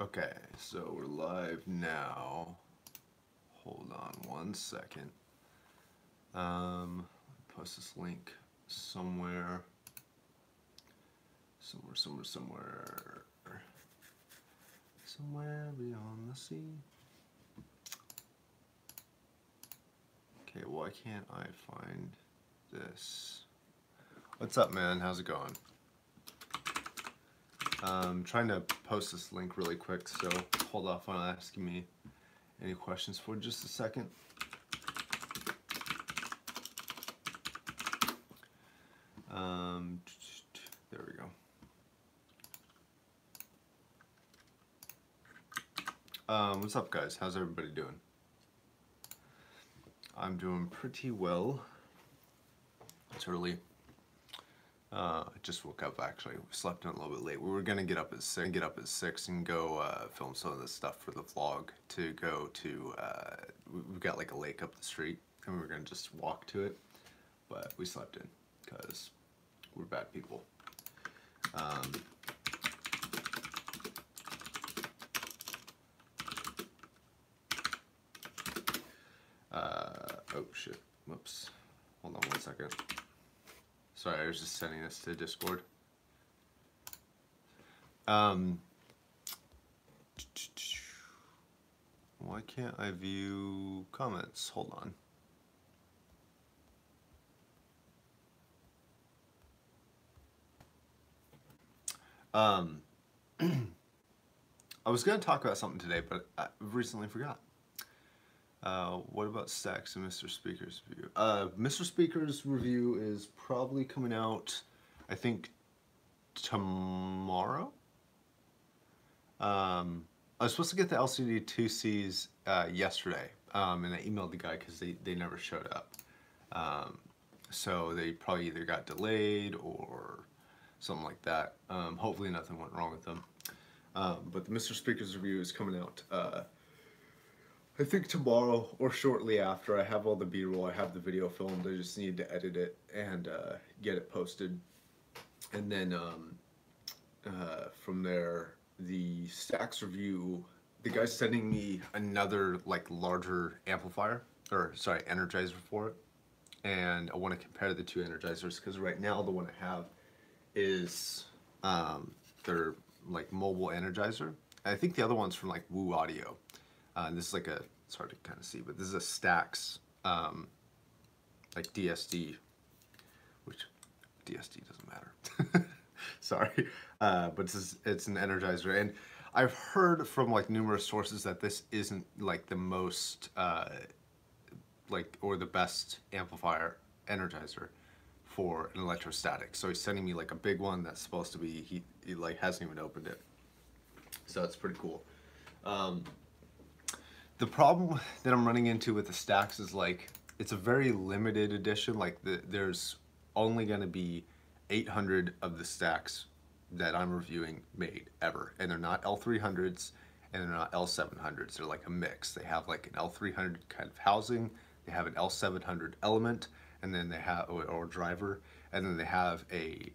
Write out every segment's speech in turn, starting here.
Okay, so we're live now. Hold on one second. Post this link somewhere. Somewhere beyond the sea. Okay, why can't I find this? What's up, man? How's it going? I'm trying to post this link really quick, so hold off on asking me any questions for just a second. There we go. What's up, guys? How's everybody doing? I'm doing pretty well. It's early. I just woke up, actually. We slept in a little bit late. We were gonna get up at 6 and go film some of this stuff for the vlog. To go to we've got like a lake up the street, and we were gonna just walk to it, but we slept in because we're bad people. Oh shit, whoops, hold on one second. Sorry, I was just sending this to Discord. Why can't I view comments? Hold on. I was going to talk about something today, but I recently forgot. What about Stacks and Mr. Speaker's review? Mr. Speaker's review is probably coming out, I think, tomorrow. I was supposed to get the LCD 2Cs yesterday, and I emailed the guy because they never showed up. So they probably either got delayed or something like that. Hopefully nothing went wrong with them. But the Mr. Speaker's review is coming out I think tomorrow or shortly after. I have all the B-roll, I have the video filmed, I just need to edit it and get it posted. And then from there, the Stacks review, the guy's sending me another like larger amplifier, or sorry, energizer for it. And I want to compare the two energizers because right now the one I have is their like mobile energizer. I think the other one's from like Woo Audio. This is like a, it's hard to kind of see, but this is a Stacks like DSD, which DSD doesn't matter. Sorry, but it's an energizer, and I've heard from like numerous sources that this isn't like the most like or the best amplifier energizer for an electrostatic. So he's sending me like a big one that's supposed to be, he like hasn't even opened it, so it's pretty cool. The problem that I'm running into with the Stacks is like it's a very limited edition. Like there's only going to be 800 of the Stacks that I'm reviewing made ever, and they're not L300s and they're not L700s. They're like a mix. They have like an L300 kind of housing, they have an L700 element, and then they have or driver, and then they have a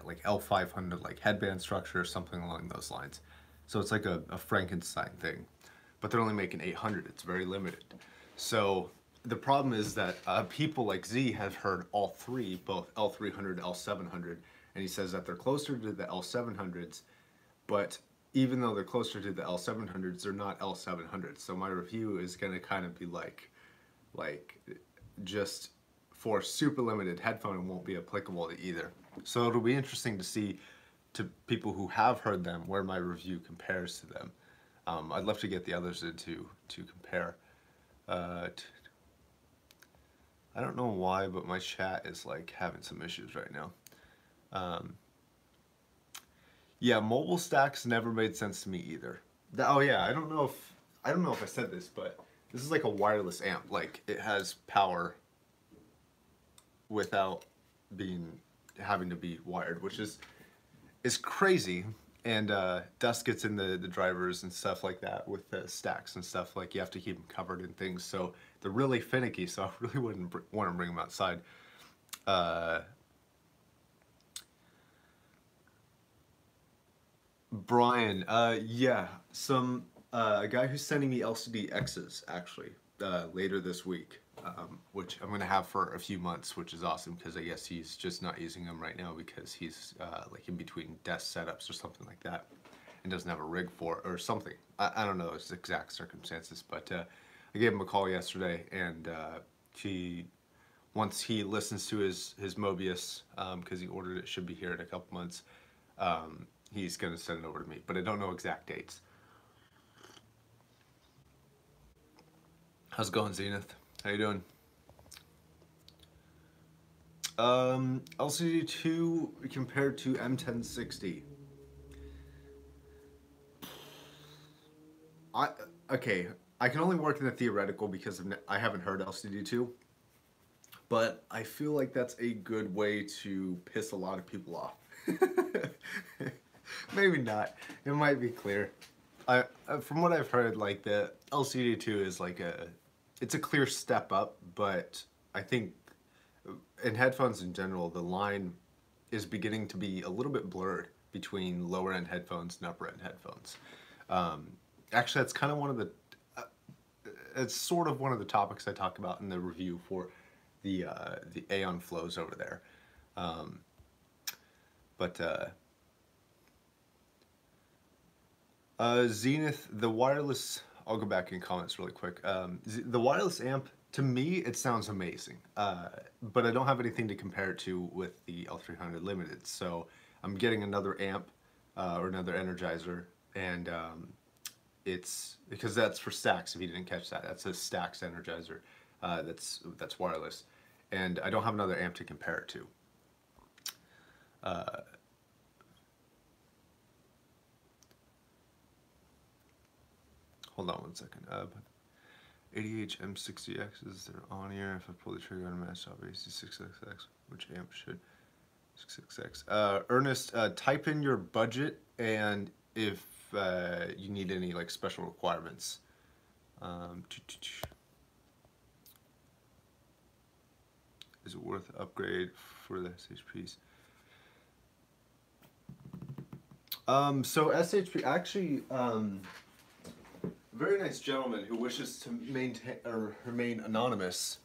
like L500 like headband structure or something along those lines. So it's like a Frankenstein thing, but they're only making 800. It's very limited. So the problem is that people like Z have heard all three, both L300, L700, and he says that they're closer to the L700s, but even though they're closer to the L700s, they're not L700s. So my review is going to kind of be like just for super limited headphone, it won't be applicable to either. So it'll be interesting to see, to people who have heard them, where my review compares to them. I'd love to get the others in to compare. I don't know why, but my chat is like having some issues right now. Yeah, mobile Stacks never made sense to me either. Oh yeah, I don't know if I said this, but this is like a wireless amp. Like it has power without having to be wired, which is crazy. And dust gets in the drivers and stuff like that with the Stacks and stuff. Like you have to keep them covered and things. So they're really finicky. So I really wouldn't want to bring them outside. Brian, yeah, a guy who's sending me LCD X's actually later this week, which I'm gonna have for a few months, which is awesome because I guess he's just not using them right now because he's like in between desk setups or something like that, and doesn't have a rig for it or something. I don't know his exact circumstances, but I gave him a call yesterday, and he once he listens to his Mobius, because he ordered it, should be here in a couple months. He's gonna send it over to me, but I don't know exact dates. How's it going, Zenith? How you doing? LCD2 compared to M1060. I okay. I can only work in the theoretical because I haven't heard LCD2, but I feel like that's a good way to piss a lot of people off. Maybe not. It might be clear. From what I've heard, like the LCD2 is like it's a clear step up, but I think in headphones in general, the line is beginning to be a little bit blurred between lower end headphones and upper end headphones. Actually, that's kind of one of the it's sort of one of the topics I talk about in the review for the Aeon flows over there. But Zenith, the wireless, I'll go back in comments really quick. The wireless amp, to me, it sounds amazing, but I don't have anything to compare it to with the L300 Limited. So I'm getting another amp or another Energizer, and it's because that's for Stax. If you didn't catch that, that's a Stax Energizer. That's wireless, and I don't have another amp to compare it to. Hold on one second. 80H M60X, they're on here. If I pull the trigger on a match up, AC6XX, which amp should 66X? Ernest, type in your budget and if you need any like special requirements. Is it worth upgrade for the SHPs? So SHP actually, very nice gentleman who wishes to maintain or remain anonymous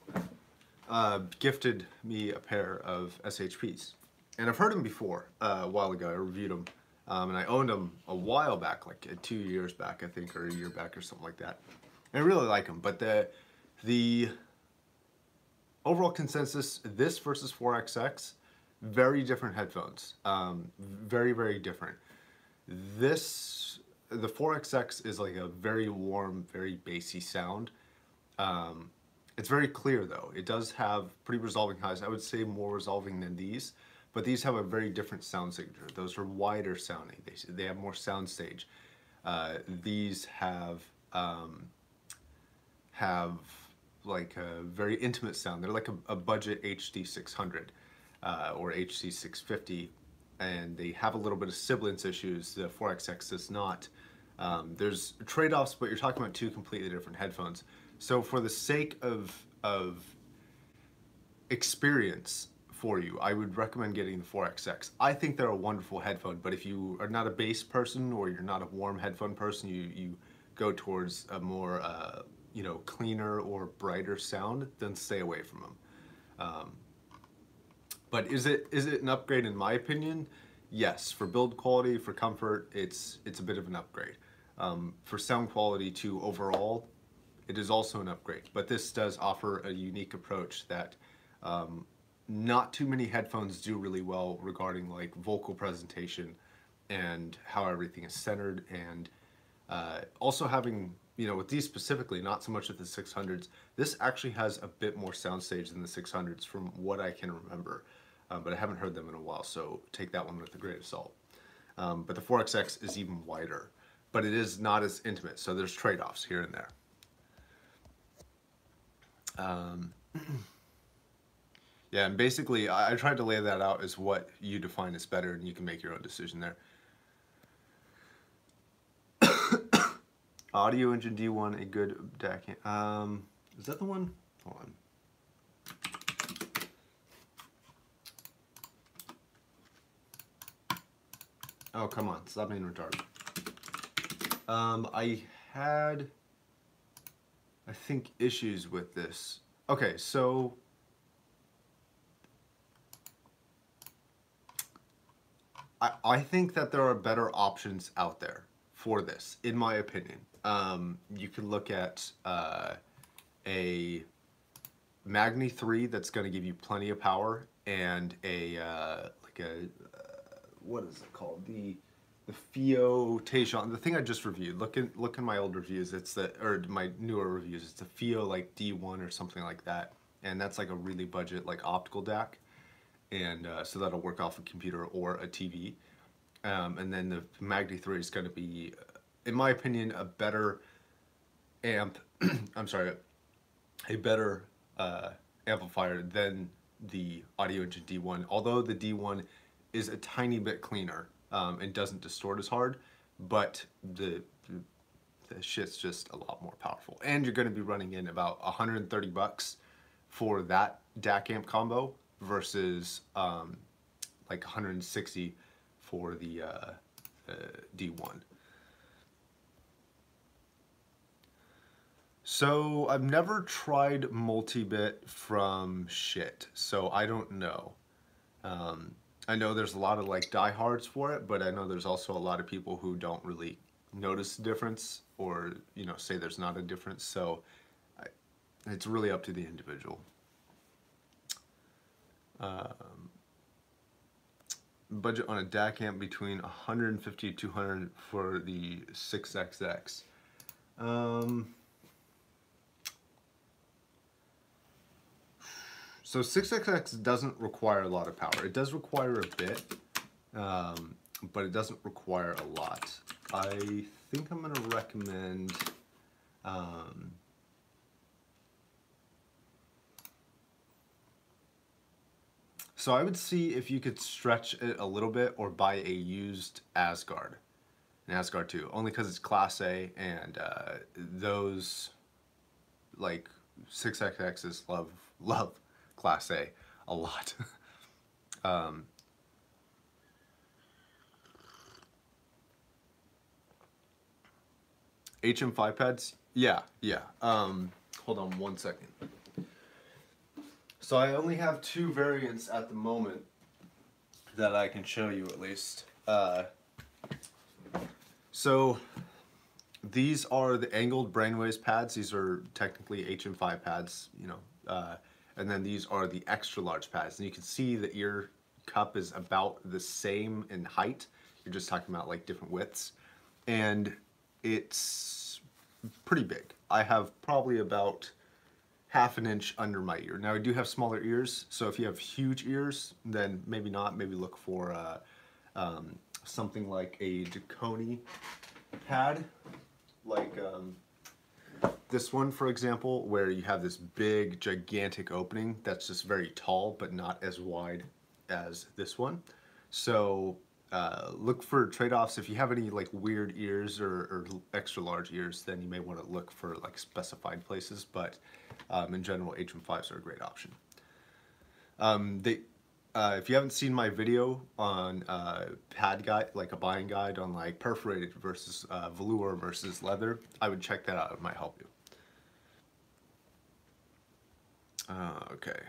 gifted me a pair of SHPs, and I've heard them before a while ago. I reviewed them, and I owned them a while back, like 2 years back, I think, or a year back, or something like that. And I really like them, but the overall consensus: this versus 4XX, very different headphones, very very different. The 4XX is like a very warm, very bassy sound. It's very clear though. It does have pretty resolving highs. I would say more resolving than these, but these have a very different sound signature. Those are wider sounding. They have more sound stage. These have like a very intimate sound. They're like a budget HD 600 or HD 650. And they have a little bit of sibilance issues. The 4XX does not. There's trade-offs, but you're talking about two completely different headphones. So for the sake of experience for you, I would recommend getting the 4XX. I think they're a wonderful headphone, but if you are not a bass person or you're not a warm headphone person, you go towards a more you know, cleaner or brighter sound, then stay away from them. But is it an upgrade in my opinion? Yes. For build quality, for comfort, it's a bit of an upgrade. For sound quality too, overall, it is also an upgrade. But this does offer a unique approach that not too many headphones do really well regarding like vocal presentation and how everything is centered, and also having, you know, with these specifically, not so much with the 600s, this actually has a bit more soundstage than the 600s from what I can remember. But I haven't heard them in a while, so take that one with a grain of salt. But the 4XX is even wider, but it is not as intimate, so there's trade-offs here and there. Yeah, and basically, I tried to lay that out as what you define as better, and you can make your own decision there. Audio Engine D1, a good DAC. Is that the one? Hold on. Oh, come on, stop being retarded. I had, I think, issues with this. Okay, so I think that there are better options out there for this, in my opinion. You can look at a Magni 3 that's going to give you plenty of power, and a what is it called? The Fio Tejon. The thing I just reviewed. Look in my old reviews. It's the, or my newer reviews. It's the Fio like D1 or something like that, and that's like a really budget like optical DAC, and so that'll work off a computer or a TV. And then the Magni 3 is going to be, in my opinion, a better amp. I'm sorry, a better amplifier than the Audio Engine D1. Although the D1 is a tiny bit cleaner and doesn't distort as hard, but the shit's just a lot more powerful. And you're going to be running in about 130 bucks for that DAC amp combo versus like 160 for the D1. So I've never tried multi-bit from shit, so I don't know. I know there's a lot of like diehards for it, but I know there's also a lot of people who don't really notice the difference, or you know, say there's not a difference. So it's really up to the individual. Budget on a DAC amp between 150 to 200 for the 6XX. So 6XX doesn't require a lot of power. It does require a bit, but it doesn't require a lot. I think I'm going to recommend so I would see if you could stretch it a little bit or buy a used Asgard, an Asgard 2, only because it's Class A, and those like 6XXs love Class A a lot. HM5 pads? Yeah. Hold on one second. So I only have two variants at the moment that I can show you at least. So these are the angled brainwaves pads. These are technically HM5 pads, you know, and then these are the extra large pads. And you can see the ear cup is about the same in height. You're just talking about like different widths. And it's pretty big. I have probably about half an inch under my ear. Now I do have smaller ears, so if you have huge ears, then maybe not. Maybe look for something like a Duconi pad, like this one, for example, where you have this big, gigantic opening that's just very tall, but not as wide as this one. So look for trade-offs. If you have any like weird ears or extra large ears, then you may want to look for like specified places, but in general, HM5s are a great option. If you haven't seen my video on pad guide, like a buying guide on like perforated versus velour versus leather, I would check that out. It might help you. Okay.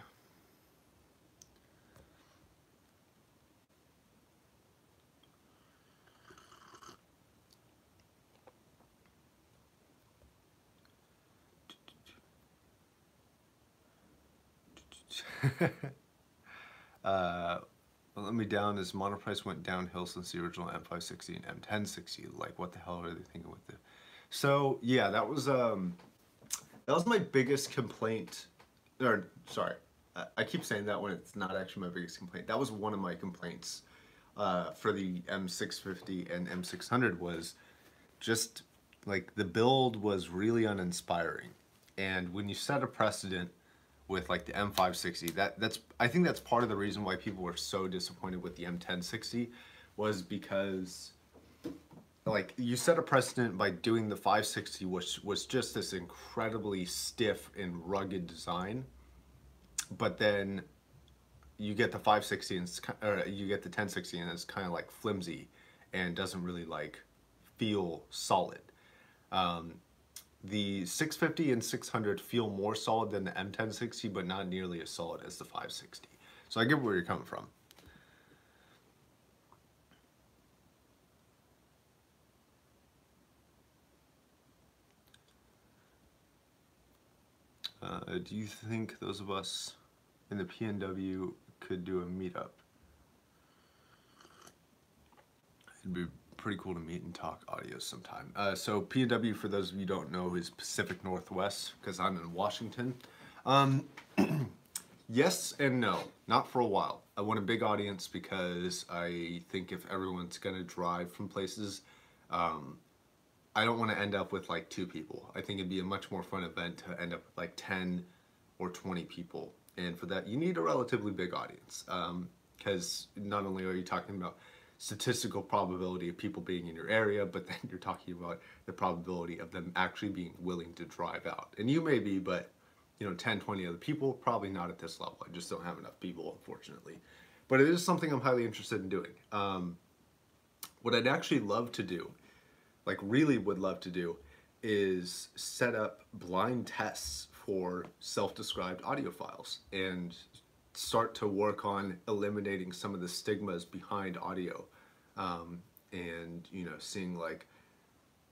Let me down as Monoprice went downhill since the original M560 and M1060. Like, what the hell are they thinking with it? So yeah, that was my biggest complaint. Or sorry, I keep saying that when it's not actually my biggest complaint. That was one of my complaints for the M650 and M600 was just like the build was really uninspiring. And when you set a precedent with like the M560, that's I think that's part of the reason why people were so disappointed with the M1060 was because like you set a precedent by doing the 560, which was just this incredibly stiff and rugged design, but then you get the 560 and you get the 1060 and it's kind of like flimsy and doesn't really like feel solid. The 650 and 600 feel more solid than the M1060, but not nearly as solid as the 560. So I get where you're coming from. Do you think those of us in the PNW could do a meetup? It'd be pretty cool to meet and talk audio sometime. So PNW, for those of you who don't know, is Pacific Northwest, because I'm in Washington. Yes and no, not for a while. I want a big audience because I think if everyone's gonna drive from places, I don't want to end up with like 2 people. I think it'd be a much more fun event to end up with like 10 or 20 people. And for that, you need a relatively big audience. Because not only are you talking about statistical probability of people being in your area, but then you're talking about the probability of them actually being willing to drive out. And you may be, but you know, 10, 20 other people, probably not at this level. I just don't have enough people, unfortunately. But it is something I'm highly interested in doing. What I'd actually love to do, like really would love to do, is set up blind tests for self-described audio files and start to work on eliminating some of the stigmas behind audio, and you know, seeing like,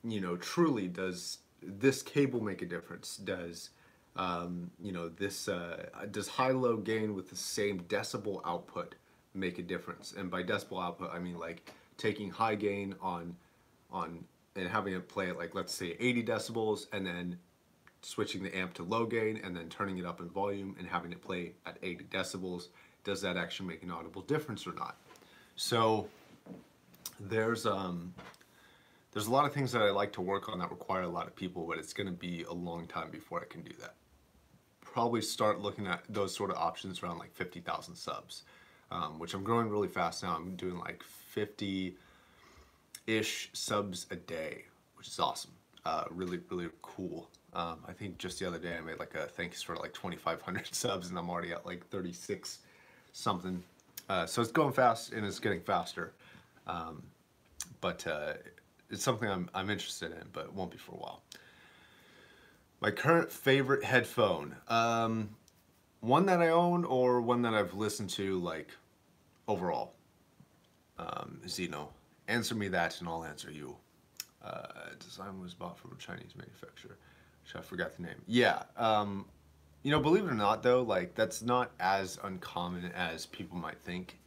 you know, truly does this cable make a difference? Does you know, this does high-low gain with the same decibel output make a difference? And by decibel output, I mean like taking high gain on and having it play at like, let's say 80 decibels, and then switching the amp to low gain and then turning it up in volume and having it play at 80 decibels. Does that actually make an audible difference or not? So there's a lot of things that I like to work on that require a lot of people, but it's going to be a long time before I can do that. Probably start looking at those sort of options around like 50,000 subs, which I'm growing really fast now. I'm doing like 50-ish subs a day, which is awesome. Really, really cool. I think just the other day I made like a thanks for like 2,500 subs, and I'm already at like 36 something. So it's going fast and it's getting faster. But it's something I'm interested in, but it won't be for a while. My current favorite headphone. One that I own or one that I've listened to like overall. Zeno. Answer me that and I'll answer you. Design was bought from a Chinese manufacturer, which I forgot the name. Yeah. You know, believe it or not though, like that's not as uncommon as people might think.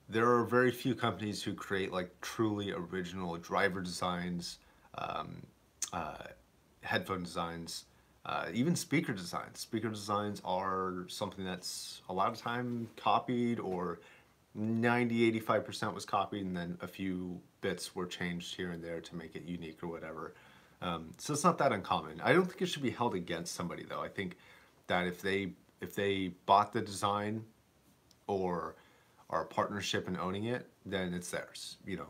There are very few companies who create like truly original driver designs, headphone designs, even speaker designs. Speaker designs are something that's a lot of time copied, or 90-85% was copied, and then a few bits were changed here and there to make it unique or whatever. So it's not that uncommon. I don't think it should be held against somebody though. I think that if they bought the design or are a partnership in owning it, then it's theirs. You know,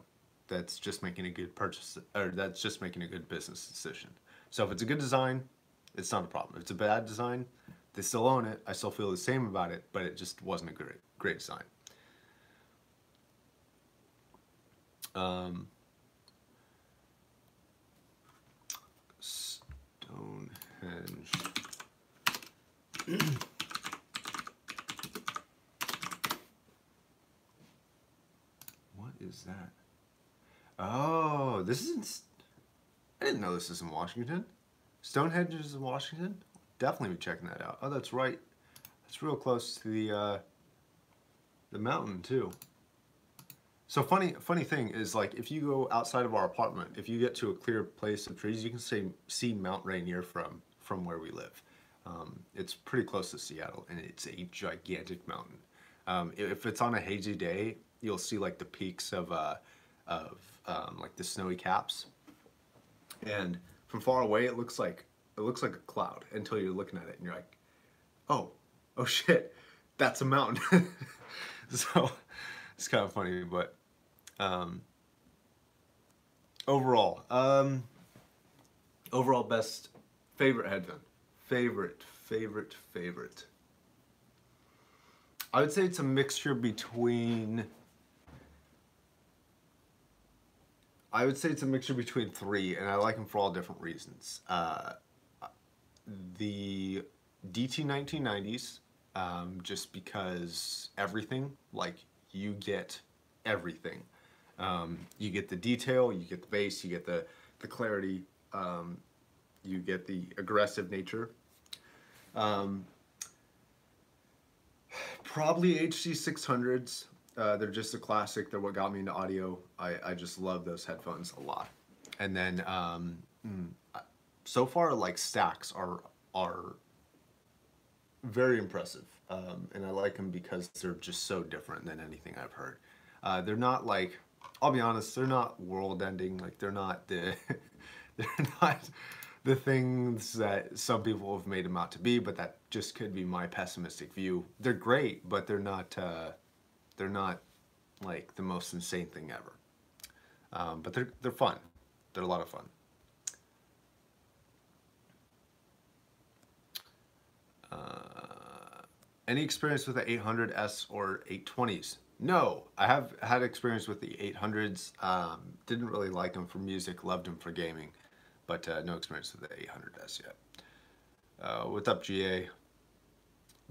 that's just making a good purchase, or that's just making a good business decision. So if it's a good design, it's not a problem. If it's a bad design, they still own it. I still feel the same about it, but it just wasn't a great design. Stonehenge. What is that? Oh, this isn't. I didn't know this is in Washington. Stonehenge is in Washington. Definitely be checking that out. Oh, that's right. That's real close to the mountain too. So funny thing is, like, if you go outside of our apartment, if you get to a clear place of trees, you can see Mount Rainier from where we live. It's pretty close to Seattle, and it's a gigantic mountain. If it's on a hazy day, you'll see like the peaks of like the snowy caps, and from far away it looks like a cloud until you're looking at it and you're like, oh shit, that's a mountain. So it's kind of funny, but overall best favorite headphone. Favorite. I would say it's a mixture between I would say it's a mixture between three, and I like them for all different reasons. The DT 1990s, just because everything, like you get everything. You get the detail, you get the bass, you get the clarity, you get the aggressive nature. Um, Probably HC 600s. They're just a classic. They're what got me into audio. I just love those headphones a lot. And then so far, like stacks are very impressive, and I like them because they're just so different than anything I've heard. They're not like, I'll be honest, they're not world-ending. Like they're not the they're not the things that some people have made them out to be. But that just could be my pessimistic view. They're great, but they're not like the most insane thing ever. But they're fun. They're a lot of fun. Any experience with the 800S or 820s? No, I have had experience with the 800s. Didn't really like them for music, loved them for gaming, but no experience with the 800S yet. What's up, GA?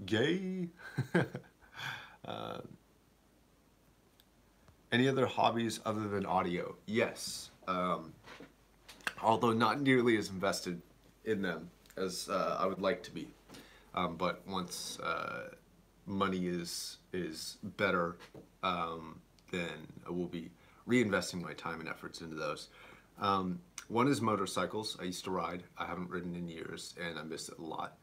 Gay? Any other hobbies other than audio? Yes, although not nearly as invested in them as I would like to be. But once money is better, then I will be reinvesting my time and efforts into those. One is motorcycles. I used to ride. I haven't ridden in years, and I miss it a lot.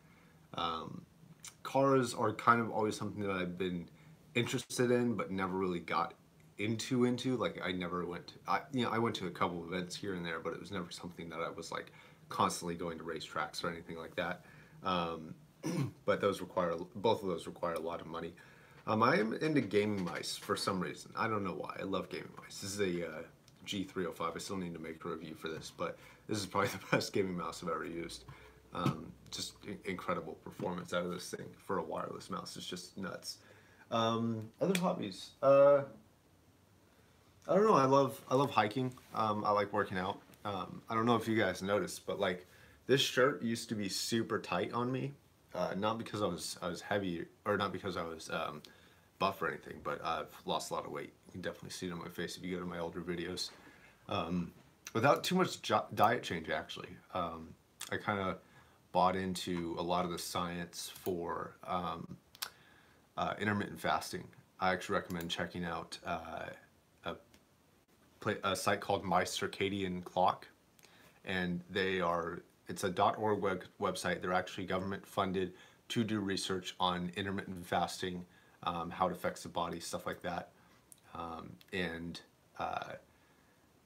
Cars are kind of always something that I've been interested in, but never really got into. Like I never went to, I went to a couple of events here and there, but it was never something that I was like constantly going to racetracks or anything like that. But both of those require a lot of money. I am into gaming mice for some reason. I don't know why. I love gaming mice. This is a G305. I still need to make a review for this, but this is probably the best gaming mouse I've ever used. Just incredible performance out of this thing for a wireless mouse. It's just nuts. Other hobbies. I don't know. I love hiking. I like working out. I don't know if you guys noticed, but like this shirt used to be super tight on me. Not because I was heavy, or not because I was buff or anything, but I've lost a lot of weight. You can definitely see it on my face if you go to my older videos. Without too much diet change, actually. I kind of bought into a lot of the science for intermittent fasting. I actually recommend checking out a site called My Circadian Clock, and it's a .org website. They're actually government funded to do research on intermittent fasting, how it affects the body, stuff like that.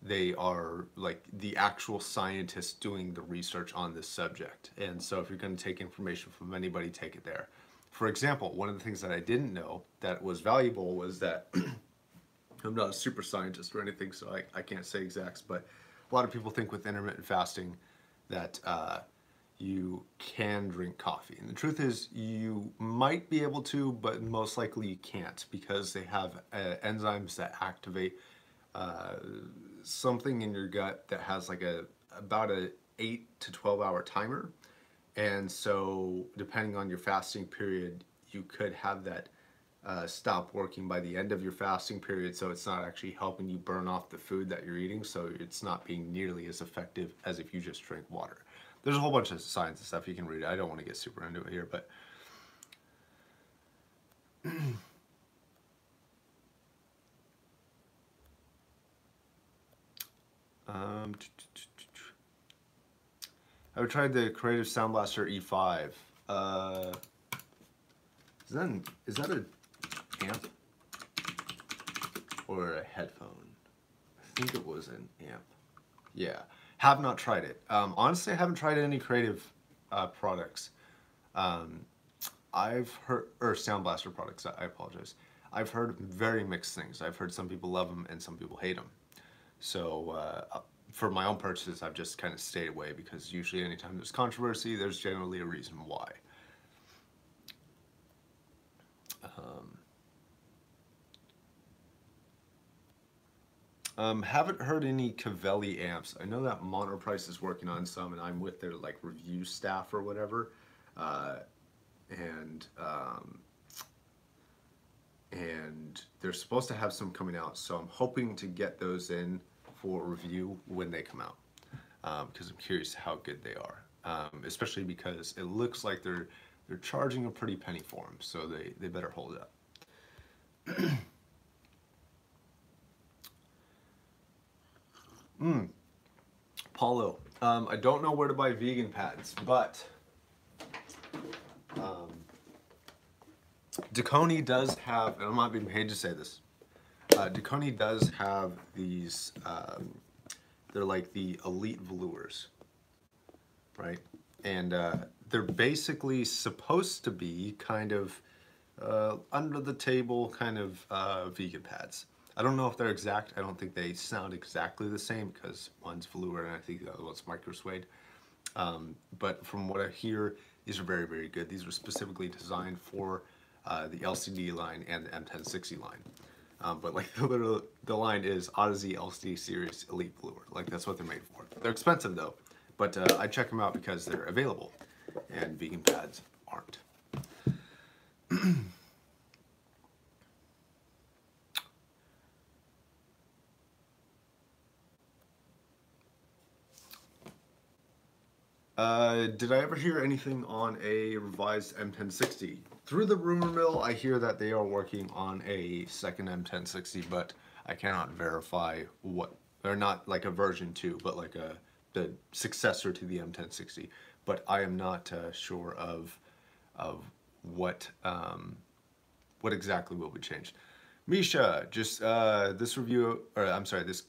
They are like the actual scientists doing the research on this subject. And so if you're going to take information from anybody, take it there. For example, one of the things that I didn't know that was valuable was that I'm not a super scientist or anything, so I can't say exacts, but a lot of people think with intermittent fasting that you can drink coffee. And the truth is you might be able to, but most likely you can't, because they have enzymes that activate something in your gut that has like about a 8 to 12 hour timer. And so depending on your fasting period, you could have that stop working by the end of your fasting period, so it's not actually helping you burn off the food that you're eating, so it's not being nearly as effective as if you just drink water. There's a whole bunch of science and stuff you can read. I don't want to get super into it here, but I tried the Creative Sound Blaster E5. Is that an amp or a headphone? I think it was an amp. Yeah, have not tried it. Honestly, I haven't tried any Creative products. I've heard, or Sound Blaster products, I apologize. I've heard very mixed things. I've heard some people love them and some people hate them. So for my own purchases, I've just kind of stayed away, because usually anytime there's controversy, there's generally a reason why. Haven't heard any Cavelli amps. I know that Monoprice is working on some, and I'm with their like review staff or whatever, uh, and um, and they're supposed to have some coming out. So I'm hoping to get those in for review when they come out, because I'm curious how good they are. Especially because it looks like they're charging a pretty penny for them, so they better hold up. Paulo, I don't know where to buy vegan pads, but um, Deconi does have, and I'm not being paid to say this, Deconi does have these, they're like the elite velours, right? And they're basically supposed to be kind of under the table kind of vegan pads. I don't know if they're exact. I don't think they sound exactly the same because one's velour and I think the other one's micro suede. But from what I hear, these are very, very good. These are specifically designed for the LCD line and the M1060 line. But like literally, the line is Odyssey LCD Series Elite Velour. Like that's what they're made for. They're expensive though, but I check them out because they're available, and vegan pads aren't. Did I ever hear anything on a revised M1060? Through the rumor mill, I hear that they are working on a second M1060, but I cannot verify what, or not like a version 2, but like the successor to the M1060. But I am not sure of what exactly will be changed. Misha, just this review, or I'm sorry, this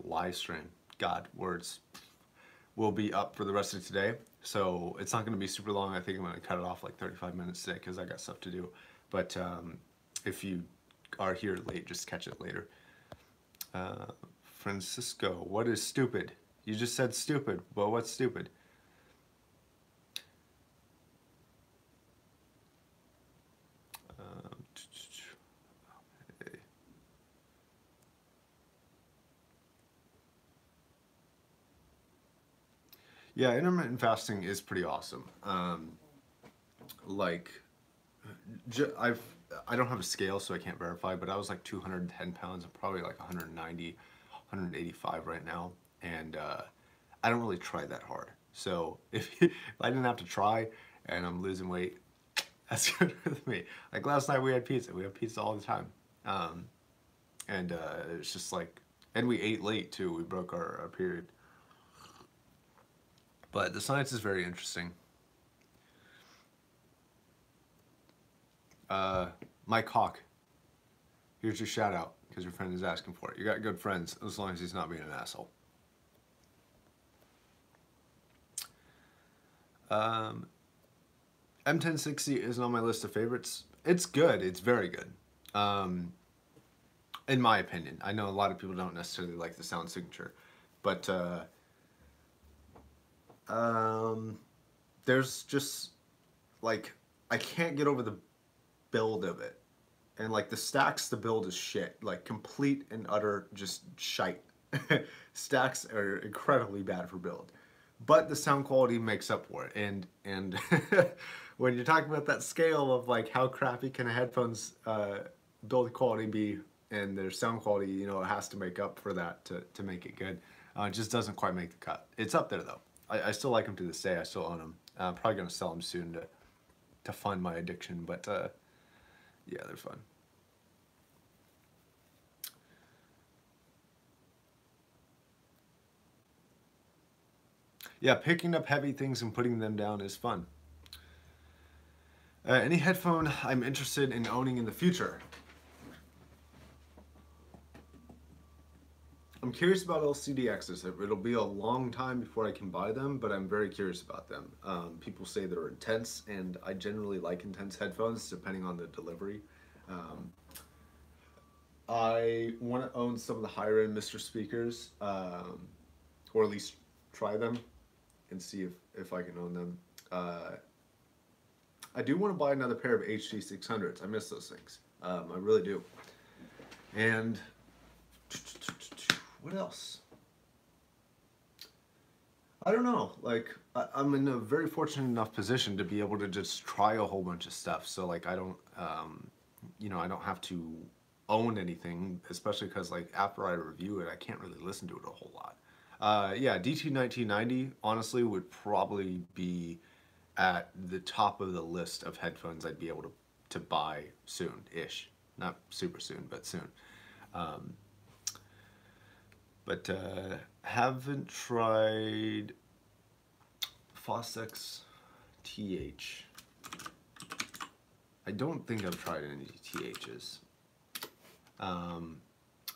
live stream, God, words, will be up for the rest of today. So it's not going to be super long. I think I'm going to cut it off like 35 minutes today because I got stuff to do. But if you are here late, just catch it later. Francisco, what is stupid? You just said stupid. Well, what's stupid? Yeah, intermittent fasting is pretty awesome. Like, I don't have a scale, so I can't verify, but I was like 210 pounds. I'm probably like 190, 185 right now, and I don't really try that hard. So if I didn't have to try and I'm losing weight, that's good with me. Like last night we had pizza. We have pizza all the time, and it's just like, and we ate late too. We broke our period. But the science is very interesting. Mike Hawk, here's your shout out because your friend is asking for it. You got good friends as long as he's not being an asshole. M1060 isn't on my list of favorites. It's good. It's very good. In my opinion. I know a lot of people don't necessarily like the sound signature, but there's just like I can't get over the build of it, and like the stacks, the build is shit, like complete and utter just shite. Stacks are incredibly bad for build, but the sound quality makes up for it. And when you're talking about that scale of like how crappy can a headphones build quality be, and their sound quality, you know, it has to make up for that to make it good. It just doesn't quite make the cut. It's up there though. I still like them to this day. I still own them. I'm probably gonna sell them soon to fund my addiction, but yeah, they're fun. Yeah, picking up heavy things and putting them down is fun. Any headphone I'm interested in owning in the future? I'm curious about LCDXs. It'll be a long time before I can buy them, but I'm very curious about them. People say they're intense, and I generally like intense headphones, depending on the delivery. I want to own some of the higher end Mr. speakers, or at least try them and see if I can own them. I do want to buy another pair of HD 600s. I miss those things. I really do. And What else? I don't know. Like, I'm in a very fortunate enough position to be able to just try a whole bunch of stuff. So like, I don't, I don't have to own anything, especially because like after I review it, I can't really listen to it a whole lot. Yeah, DT 1990 honestly would probably be at the top of the list of headphones I'd be able to buy soon-ish. Not super soon, but soon. Um, but haven't tried Fostex TH. I don't think I've tried any THs.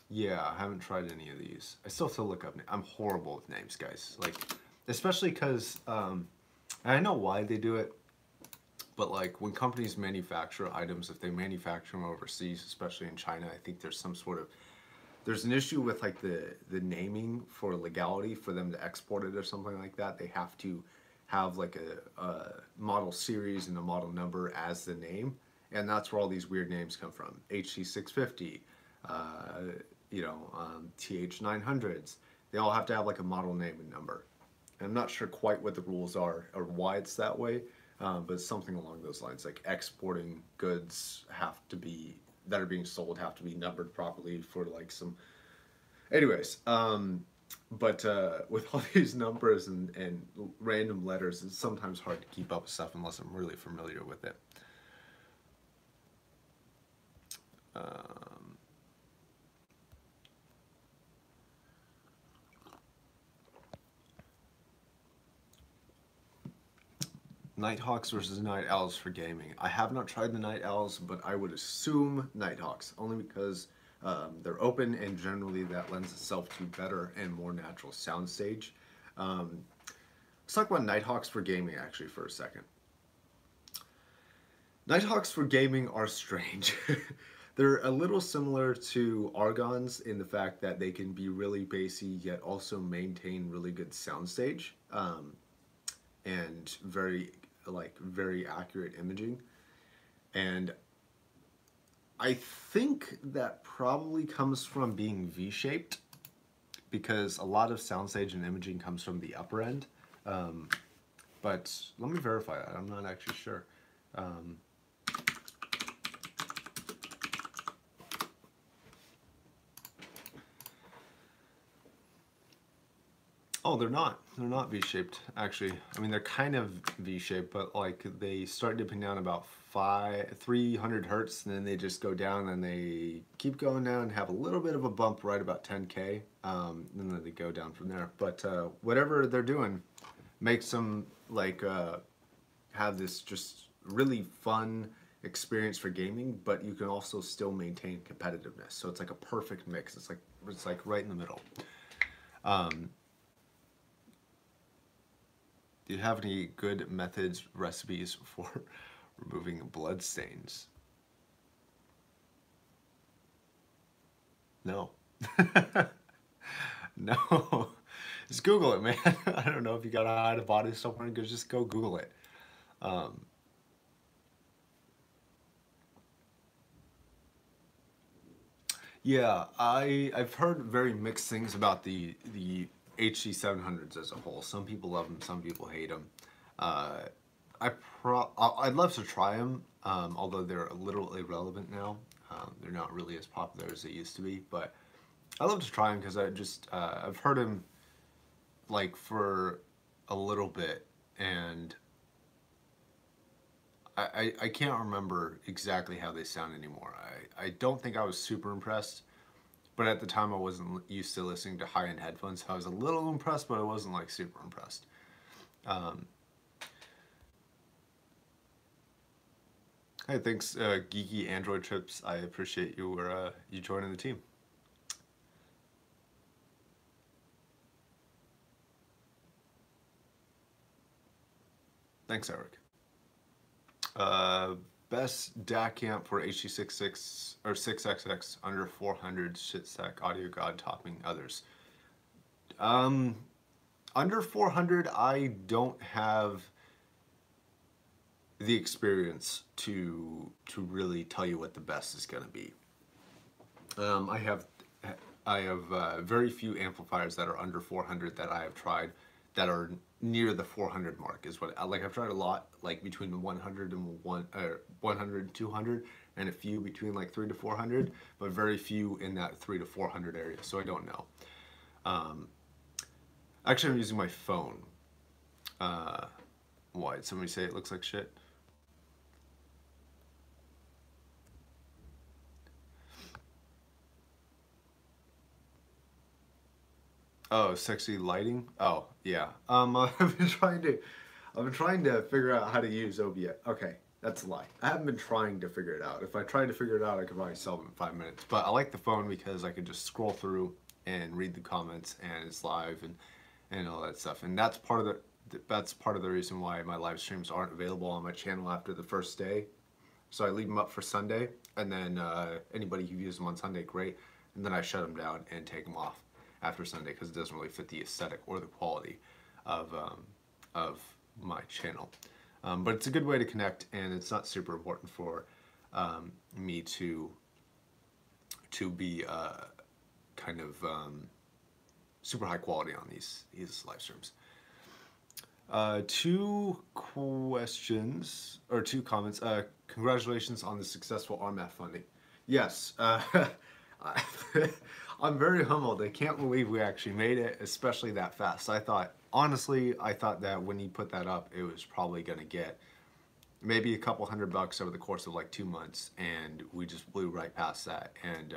Yeah, I haven't tried any of these. I still have to look up. I'm horrible with names, guys. Like, especially because I know why they do it, but like when companies manufacture items, if they manufacture them overseas, especially in China, I think there's some sort of there's an issue with like the naming for legality for them to export it or something like that. They have to have like a model series and a model number as the name, and that's where all these weird names come from. HC650, TH900s. They all have to have like a model name and number. And I'm not sure quite what the rules are or why it's that way, but something along those lines. Like exporting goods have to be that are being sold have to be numbered properly for like some. Anyways, but with all these numbers and random letters, it's sometimes hard to keep up with stuff unless I'm really familiar with it. Nighthawks versus Night Owls for gaming. I have not tried the Night Owls, but I would assume Nighthawks, only because they're open and generally that lends itself to better and more natural soundstage. Let's talk about Nighthawks for gaming actually for a second. Nighthawks for gaming are strange. They're a little similar to Argons in the fact that they can be really bassy yet also maintain really good soundstage and very accurate imaging. And I think that probably comes from being V-shaped because a lot of soundstage and imaging comes from the upper end. But let me verify that. I'm not actually sure. Oh, they're not. They're not V-shaped, actually. I mean, they're kind of V-shaped, but like they start dipping down about 300 hertz, and then they just go down, and they keep going down and have a little bit of a bump right about 10K, and then they go down from there. But whatever they're doing makes them like have this just really fun experience for gaming, but you can also still maintain competitiveness. So it's like a perfect mix. It's like right in the middle. Do you have any good methods, recipes for removing blood stains? No. No. Just Google it, man. I don't know if you gotta hide a body somewhere, just go Google it. Yeah, I've heard very mixed things about the HC700s as a whole. Some people love them, some people hate them. I'd love to try them, although they're a little irrelevant now. They're not really as popular as they used to be, but I love to try them because I've heard them like for a little bit, and I can't remember exactly how they sound anymore. I don't think I was super impressed, but at the time I wasn't used to listening to high-end headphones. So I was a little impressed, but I wasn't like super impressed. Hey, thanks, Geeky Android Trips. I appreciate you joining the team. Thanks, Eric. Best DAC amp for HC66 or 6XX under 400 shit stack audio god topping others. Under 400, I don't have the experience to really tell you what the best is going to be. I have I have very few amplifiers that are under 400 that I have tried that are near the 400 mark is what, like I've tried a lot, like between 100 and 100 and 200, and a few between like 3 to 400, but very few in that 3 to 400 area, so I don't know. Actually, I'm using my phone. Why did somebody say it looks like shit? Oh, sexy lighting. Oh, yeah. I've been trying to figure out how to use OBS. Okay, that's a lie. I haven't been trying to figure it out. If I tried to figure it out, I could probably solve it in 5 minutes. But I like the phone because I can just scroll through and read the comments, and it's live and all that stuff. And that's part of the reason why my live streams aren't available on my channel after the first day. So I leave them up for Sunday, and then anybody who views them on Sunday, great. And then I shut them down and take them off after Sunday because it doesn't really fit the aesthetic or the quality of my channel. But it's a good way to connect, and it's not super important for me to be kind of super high quality on these live streams. Two questions, or two comments. Congratulations on the successful RMAF funding. Yes, I'm very humbled. I can't believe we actually made it, especially that fast. Honestly, I thought that when you put that up, it was probably going to get maybe a couple $100 over the course of like 2 months, and we just blew right past that. And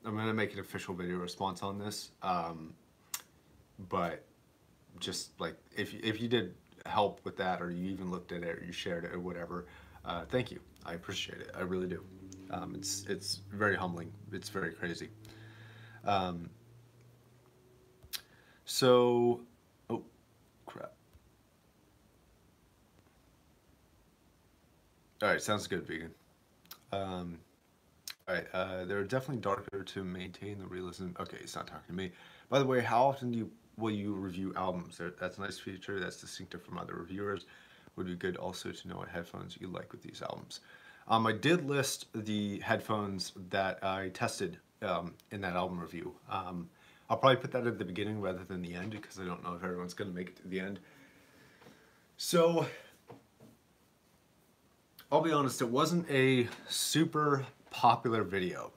I'm going to make an official video response on this, but just like if you did help with that, or you even looked at it, or you shared it, or whatever, thank you. I appreciate it. I really do. It's very humbling. It's very crazy. So, oh crap. All right, sounds good, vegan. All right, they're definitely darker to maintain the realism. Okay, he's not talking to me. By the way, how often will you review albums? That's a nice feature. That's distinctive from other reviewers. Would be good also to know what headphones you like with these albums. I did list the headphones that I tested in that album review. I'll probably put that at the beginning rather than the end because I don't know if everyone's going to make it to the end. So, I'll be honest, it wasn't a super popular video.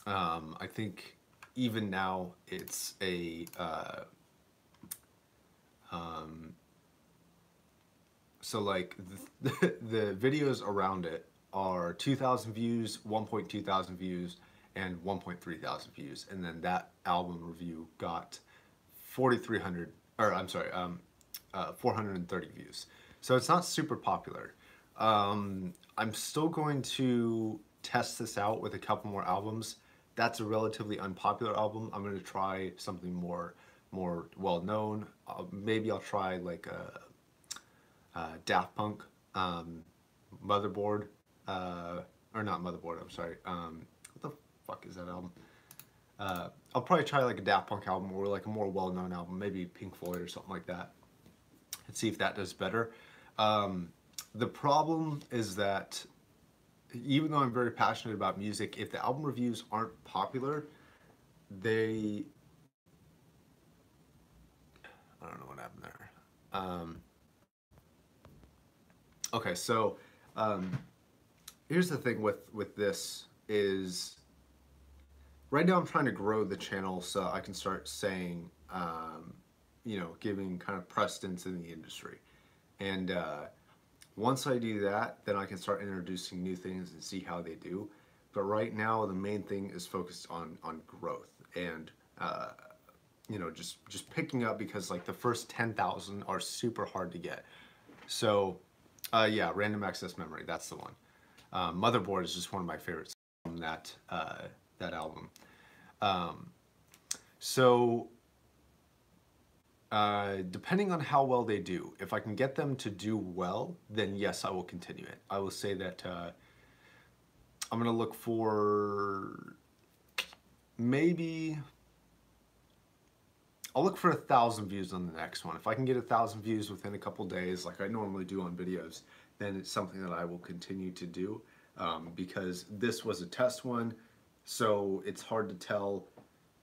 I think even now it's a so like the videos around it are 2,000 views, 1.2 thousand views, and 1.3 thousand views, and then that album review got 4,300, or I'm sorry, 430 views. So it's not super popular. I'm still going to test this out with a couple more albums. That's a relatively unpopular album. I'm going to try something more well known. Maybe I'll try like a Daft Punk Motherboard, or not Motherboard, I'm sorry. What the fuck is that album? I'll probably try like a Daft Punk album or like a more well-known album, maybe Pink Floyd or something like that, and see if that does better. The problem is that even though I'm very passionate about music, if the album reviews aren't popular, I don't know what happened there. Okay, so here's the thing with this is right now I'm trying to grow the channel so I can start saying, you know, giving kind of precedence in the industry. And once I do that, then I can start introducing new things and see how they do. But right now, the main thing is focused on growth and you know, just picking up, because like the first 10,000 are super hard to get. So yeah, Random Access Memory, that's the one. Motherboard is just one of my favorites from that that album. So depending on how well they do, if I can get them to do well, then yes, I will continue it. I will say that I'm gonna look for maybe, I'll look for 1,000 views on the next one. If I can get 1,000 views within a couple days, like I normally do on videos, then it's something that I will continue to do, because this was a test one, so it's hard to tell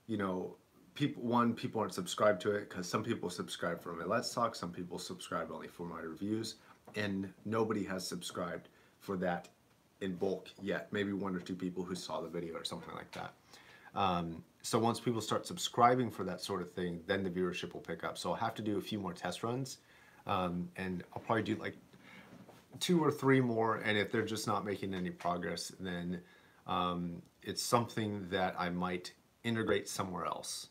you know, people aren't subscribed to it because some people subscribe for my Let's Talk, some people subscribe only for my reviews, and nobody has subscribed for that in bulk yet. Maybe one or two people who saw the video or something like that. So once people start subscribing for that sort of thing, then the viewership will pick up. So I'll have to do a few more test runs, and I'll probably do like 2 or 3 more. And if they're just not making any progress, then it's something that I might integrate somewhere else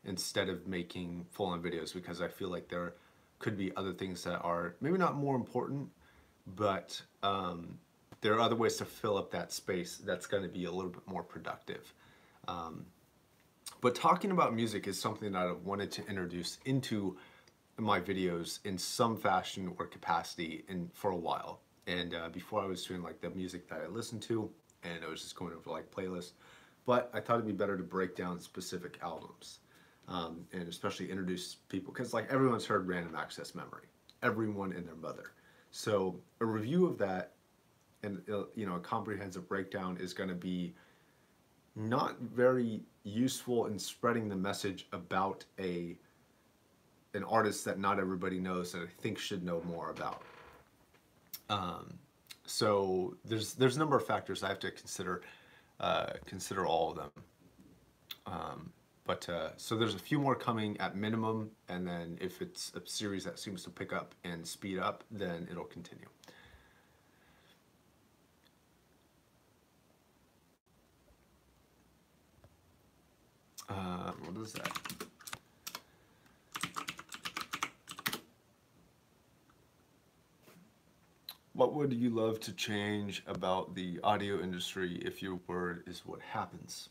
instead of making full-on videos, because I feel like there could be other things that are maybe not more important, but there are other ways to fill up that space that's going to be a little bit more productive. But talking about music is something that I've wanted to introduce into my videos in some fashion or capacity for a while. And before I was doing like the music that I listened to, and I was just going over like playlists. But I thought it'd be better to break down specific albums, and especially introduce people, because like everyone's heard Random Access Memory, everyone and their mother. So a review of that and you know, a comprehensive breakdown is going to be not very useful in spreading the message about an artist that not everybody knows that I think should know more about. So there's a number of factors I have to consider all of them. So there's a few more coming at minimum, and then if it's a series that seems to pick up and speed up, then it'll continue. What is that? What would you love to change about the audio industry if your word is what happens?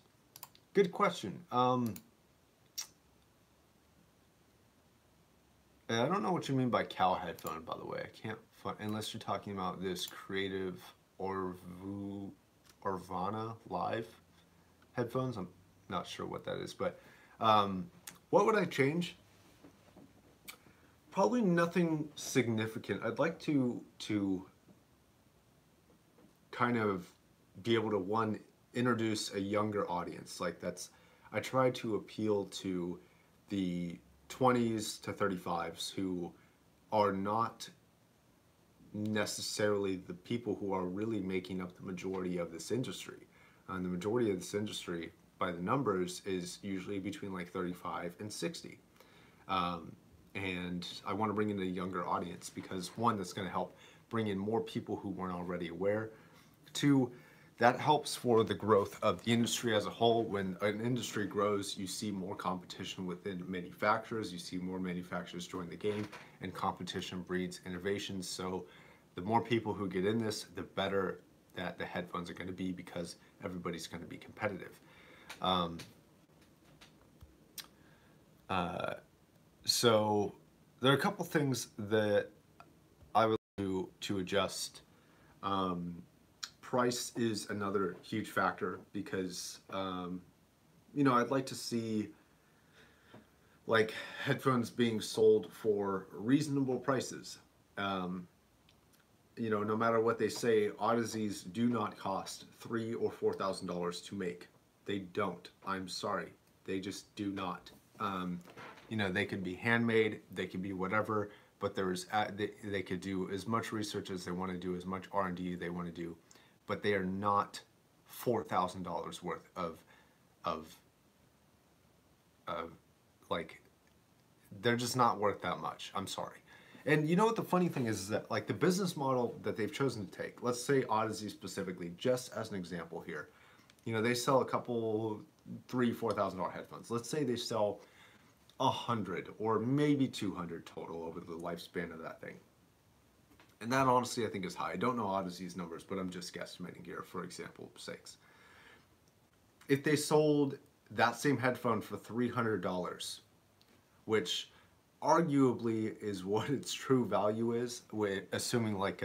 Good question. I don't know what you mean by cow headphone, by the way. I can't find, unless you're talking about this Creative Orvana Live headphones. I'm not sure what that is, but what would I change? Probably nothing significant. I'd like to kind of be able to, one, introduce a younger audience. Like I try to appeal to the 20s to 35s who are not necessarily the people who are really making up the majority of this industry. And the majority of this industry, by the numbers, is usually between like 35 and 60. And I want to bring in a younger audience because, one, that's going to help bring in more people who weren't already aware. 2, that helps for the growth of the industry as a whole. When an industry grows, you see more competition within manufacturers, you see more manufacturers join the game, and competition breeds innovation. So the more people who get in this, the better that the headphones are going to be, because everybody's going to be competitive. So there are a couple things that I would do to adjust. Price is another huge factor, because you know, I'd like to see like headphones being sold for reasonable prices. You know, no matter what they say, Odysseys do not cost $3,000 or $4,000 to make. They don't. I'm sorry, they just do not. You know, they could be handmade, they could be whatever, but they could do as much research as they want to do, as much R&D they want to do, but they are not $4,000 worth of like, they're just not worth that much. I'm sorry. And you know what the funny thing is that like the business model that they've chosen to take, let's say Odyssey specifically, just as an example here, you know, they sell a couple $3,000-$4,000 headphones. Let's say they sell 100 or maybe 200 total over the lifespan of that thing. And that honestly I think is high. I don't know Odyssey's numbers, but I'm just guesstimating here for example sakes. If they sold that same headphone for $300, which arguably is what its true value is, with assuming like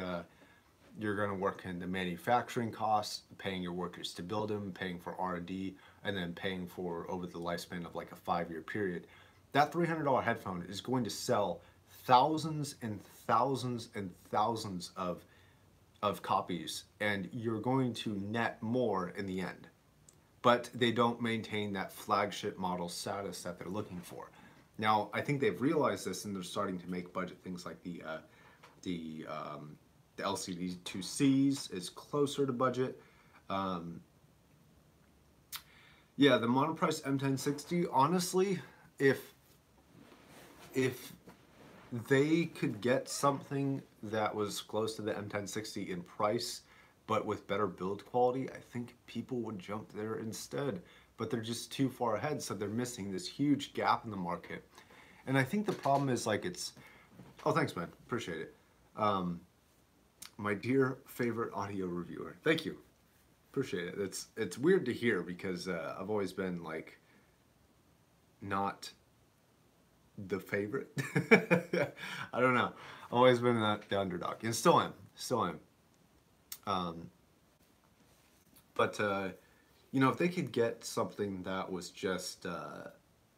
you're going to work in the manufacturing costs, paying your workers to build them, paying for R&D, and then paying for over the lifespan of like a 5-year period, that $300 headphone is going to sell thousands and thousands and thousands of copies, and you're going to net more in the end. but they don't maintain that flagship model status that they're looking for. Now, I think they've realized this, and they're starting to make budget things like the LCD 2Cs is closer to budget. Yeah, the Monoprice M1060. Honestly, if they could get something that was close to the M1060 in price, but with better build quality, I think people would jump there instead. But they're just too far ahead, so they're missing this huge gap in the market. And I think the problem is like it's, oh, thanks, man, appreciate it. My dear favorite audio reviewer, thank you, appreciate it. It's weird to hear because I've always been like not the favorite. I don't know. I've always been the underdog, and still am. But you know, if they could get something that was just a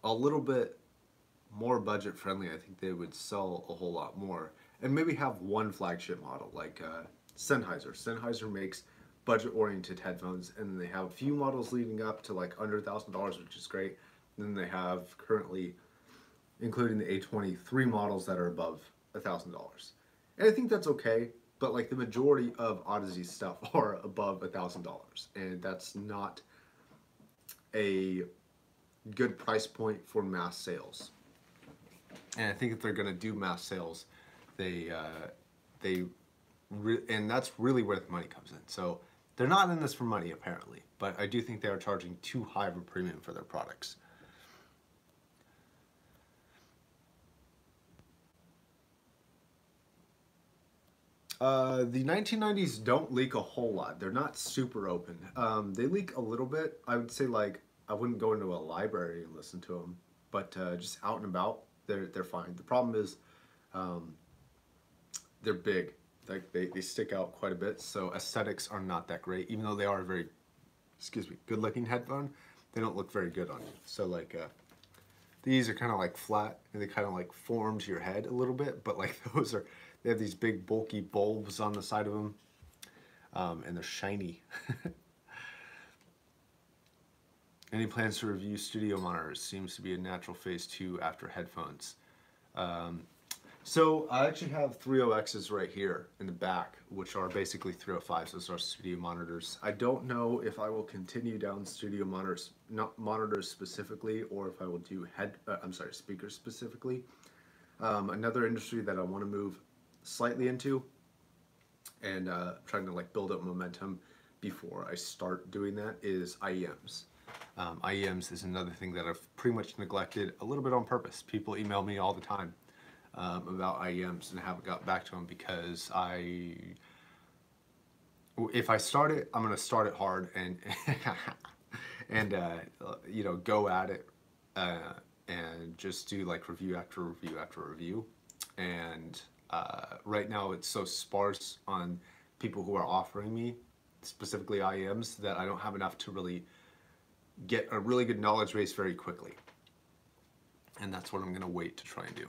little bit more budget friendly, I think they would sell a whole lot more. And maybe have one flagship model like Sennheiser. Sennheiser makes budget-oriented headphones, and they have a few models leading up to like under $1,000, which is great. And then they have currently, including the A23 models that are above $1,000. And I think that's okay, but like the majority of Odyssey stuff are above $1,000, and that's not a good price point for mass sales. And I think if they're going to do mass sales, and that's really where the money comes in. So they're not in this for money apparently, but I do think they are charging too high of a premium for their products. The 1990s don't leak a whole lot. They're not super open. They leak a little bit. I would say like I wouldn't go into a library and listen to them, but just out and about, they're fine. The problem is they're big. Like they stick out quite a bit, so aesthetics are not that great. Even though they are a very, excuse me, good looking headphone, they don't look very good on you. So like these are kind of like flat, and they kind of like form to your head a little bit, but like they have these big bulky bulbs on the side of them, and they're shiny. Any plans to review studio monitors? Seems to be a natural phase 2 after headphones. So I actually have 3.0Xs right here in the back, which are basically 3.05s. Those are studio monitors. I don't know if I will continue down studio monitors, not monitors specifically, or if I will do speakers specifically. Another industry that I want to move slightly into, and trying to like build up momentum before I start doing that, is IEMs. IEMs is another thing that I've pretty much neglected a little bit on purpose. People email me all the time about IEMs, and I haven't got back to them because if I start it, I'm going to start it hard and you know, go at it and just do like review after review after review. And right now it's so sparse on people who are offering me specifically IEMs that I don't have enough to really get a really good knowledge base very quickly. And that's what I'm going to wait to try and do.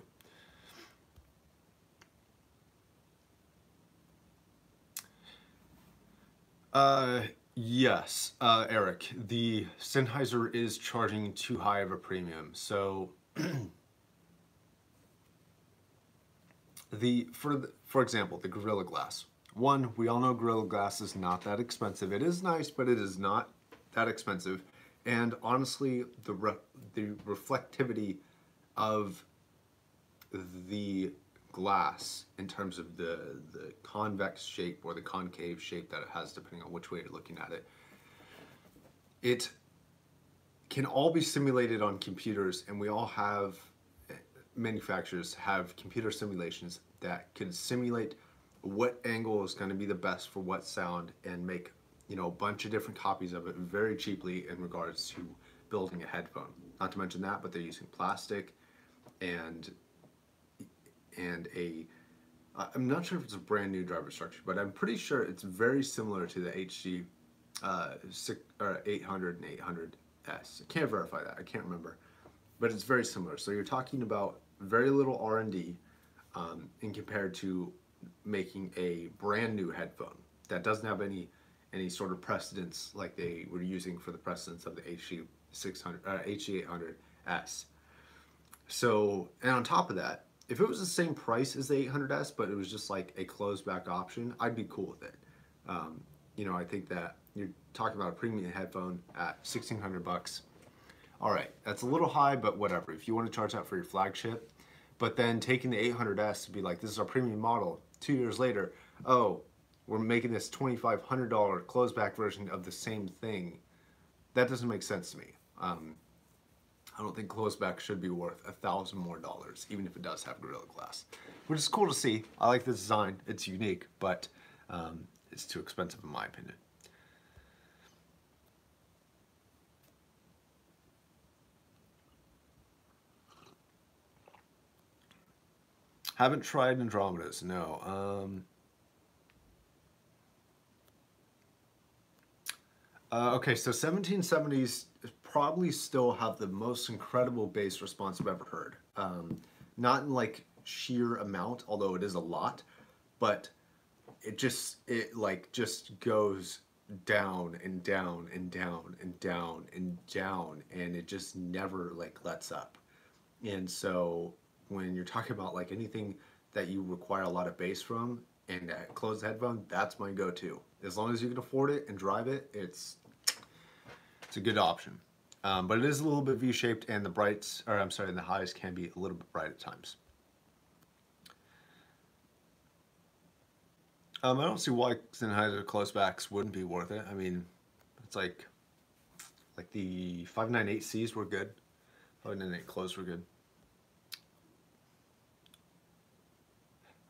Yes, Eric, the Sennheiser is charging too high of a premium. So for example, the Gorilla Glass. One, we all know Gorilla Glass is not that expensive. It is nice, but it is not that expensive. And honestly, the reflectivity of the glass in terms of the convex shape or the concave shape that it has, depending on which way you're looking at it, it can all be simulated on computers, and we all have, manufacturers have computer simulations that can simulate what angle is going to be the best for what sound, and make, you know, a bunch of different copies of it very cheaply in regards to building a headphone. Not to mention that, but they're using plastic and I'm not sure if it's a brand new driver structure, but I'm pretty sure it's very similar to the HG 800 and 800S. I can't verify that, I can't remember, but it's very similar. So you're talking about very little R&D in compared to making a brand new headphone that doesn't have any any sort of precedence like they were using for the precedence of the HD800S. So, and on top of that, if it was the same price as the 800S, but it was just like a closed back option, I'd be cool with it. You know, I think that you're talking about a premium headphone at 1,600 bucks. All right, that's a little high, but whatever. If you want to charge that for your flagship, but then taking the 800S to be like, this is our premium model. 2 years later, oh, we're making this $2,500 closed back version of the same thing. That doesn't make sense to me. I don't think closed back should be worth $1,000 more, even if it does have Gorilla Glass, which is cool to see. I like the design; it's unique, but it's too expensive in my opinion. Haven't tried Andromedas, no. Okay, so 1770s probably still have the most incredible bass response I've ever heard. Not in like sheer amount, although it is a lot, but it just goes down and down and down and down and down, and it just never like lets up. And so when you're talking about like anything that you require a lot of bass from and a closed headphone, that's my go-to. As long as you can afford it and drive it, it's a good option. But it is a little bit V-shaped, and the brights, or I'm sorry, the highs can be a little bit bright at times. I don't see why Sennheiser close backs wouldn't be worth it. I mean, it's like the 598Cs were good. 598 close were good.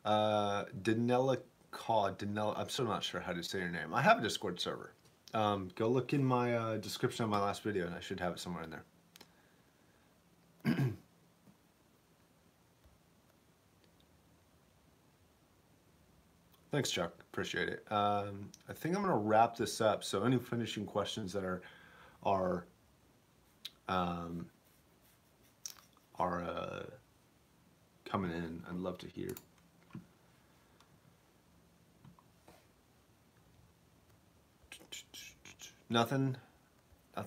Danella Cod, I'm still not sure how to say your name. I have a Discord server. Go look in my description of my last video, and I should have it somewhere in there. Thanks, Chuck. Appreciate it. I think I'm going to wrap this up. So any finishing questions that are coming in, I'd love to hear. Nothing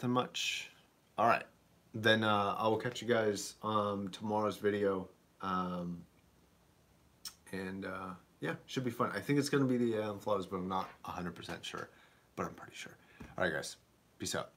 much. All right, then I will catch you guys on tomorrow's video, and yeah, should be fun. I think it's gonna be the flows, but I'm not 100% sure, but I'm pretty sure. All right, guys, peace out.